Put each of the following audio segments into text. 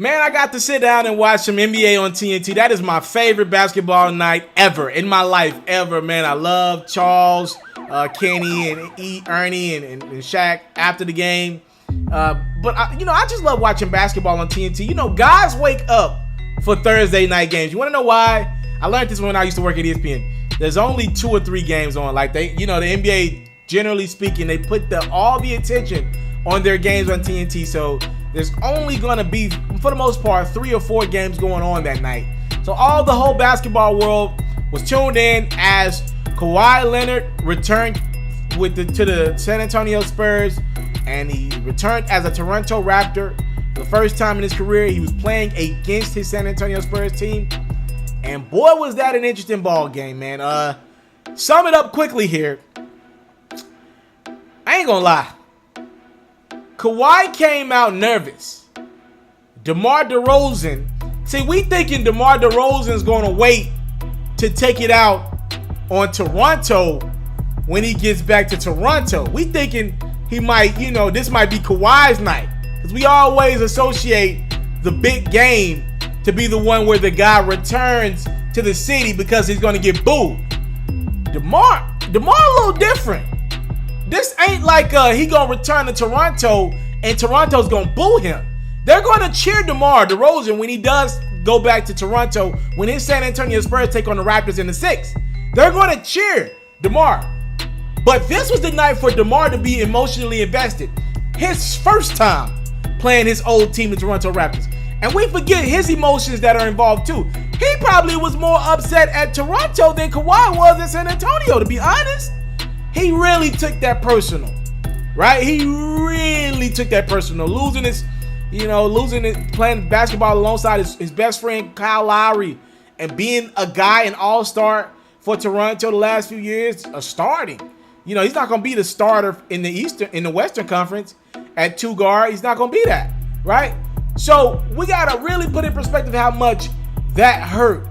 Man, I got to sit down and watch some NBA on TNT. That is my favorite basketball night ever, in my life ever, man. I love Charles, Kenny, and Ernie, and Shaq after the game. But I just love watching basketball on TNT. You know, guys wake up for Thursday night games. You want to know why? I learned this when I used to work at ESPN. There's only 2 or 3 games on. Like the NBA, generally speaking, they put all the attention on their games on TNT. So there's only going to be, for the most part, 3 or 4 games going on that night. So the whole basketball world was tuned in as Kawhi Leonard returned to the San Antonio Spurs, and he returned as a Toronto Raptor. For the first time in his career, he was playing against his San Antonio Spurs team. And boy, was that an interesting ball game, man. Sum it up quickly here. I ain't gonna lie. Kawhi came out nervous. DeMar DeRozan. See, we thinking DeMar DeRozan's going to wait to take it out on Toronto when he gets back to Toronto. We thinking he might, this might be Kawhi's night. Because we always associate the big game to be the one where the guy returns to the city because he's going to get booed. DeMar a little different. This ain't like he gonna return to Toronto and Toronto's gonna boo him. They're gonna cheer DeMar DeRozan when he does go back to Toronto when his San Antonio Spurs take on the Raptors in the 6th. They're gonna cheer DeMar. But this was the night for DeMar to be emotionally invested. His first time playing his old team, the Toronto Raptors. And we forget his emotions that are involved too. He probably was more upset at Toronto than Kawhi was at San Antonio, to be honest. He really took that personal, right? He really took that personal. Losing it, playing basketball alongside his best friend Kyle Lowry, and being a guy, an all-star for Toronto the last few years, starting. He's not gonna be the starter in the Western Conference at 2 guard. He's not gonna be that, right? So we gotta really put in perspective how much that hurt.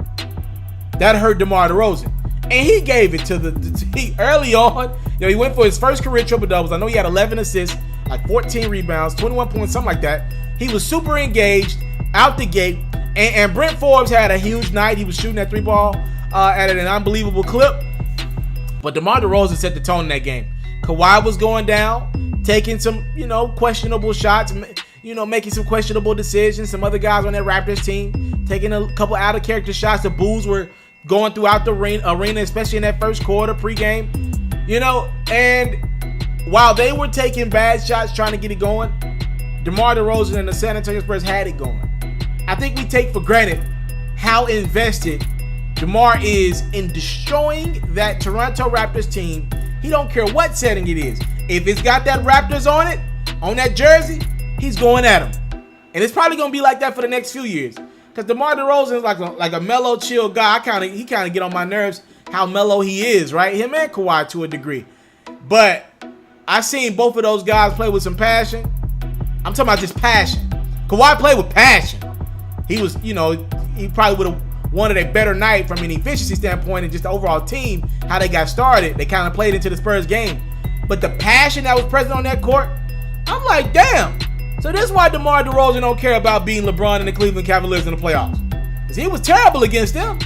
That hurt DeMar DeRozan. And he gave it to early on. He went for his first career triple-doubles. I know he had 11 assists, like 14 rebounds, 21 points, something like that. He was super engaged out the gate. And Brent Forbes had a huge night. He was shooting that 3-ball at an unbelievable clip. But DeMar DeRozan set the tone in that game. Kawhi was going down, taking some, questionable shots, making some questionable decisions. Some other guys on that Raptors team taking a couple out-of-character shots. The Bulls were going throughout the arena, especially in that first quarter pregame, and while they were taking bad shots trying to get it going, DeMar DeRozan and the San Antonio Spurs had it going. I think we take for granted how invested DeMar is in destroying that Toronto Raptors team. He don't care what setting it is. If it's got that Raptors on it, on that jersey, he's going at them. And it's probably going to be like that for the next few years. Because DeMar DeRozan is like a mellow, chill guy. He kind of get on my nerves how mellow he is, right? Him and Kawhi to a degree. But I seen both of those guys play with some passion. I'm talking about just passion. Kawhi played with passion. He was, he probably would have wanted a better night from an efficiency standpoint and just the overall team, how they got started. They kind of played into the Spurs game. But the passion that was present on that court, I'm like, damn. So this is why DeMar DeRozan don't care about beating LeBron and the Cleveland Cavaliers in the playoffs. Because he was terrible against them.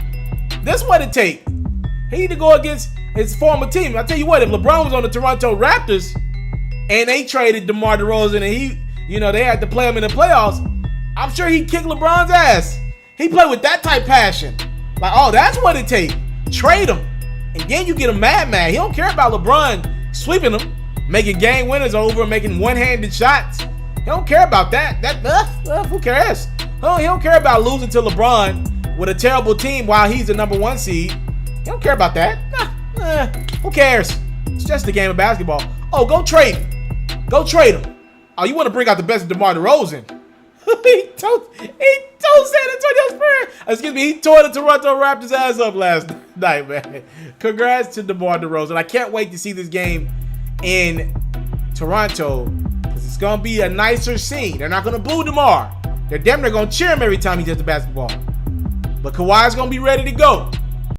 This is what it takes. He need to go against his former team. I tell you what, if LeBron was on the Toronto Raptors and they traded DeMar DeRozan and they had to play him in the playoffs, I'm sure he'd kick LeBron's ass. He played with that type passion. Like, that's what it takes. Trade him. And then you get him mad. He don't care about LeBron sweeping him, making game winners over, making one-handed shots. He don't care about that. Who cares? He don't care about losing to LeBron with a terrible team while he's the number 1 seed. He don't care about that. Who cares? It's just a game of basketball. Go trade him. Go trade him. You want to bring out the best of DeMar DeRozan. he told San Antonio Spurs. He tore the Toronto Raptors ass up last night, man. Congrats to DeMar DeRozan. I can't wait to see this game in Toronto. It's going to be a nicer scene. They're not going to boo DeMar. They're damn near going to cheer him every time he gets the basketball. But Kawhi's going to be ready to go.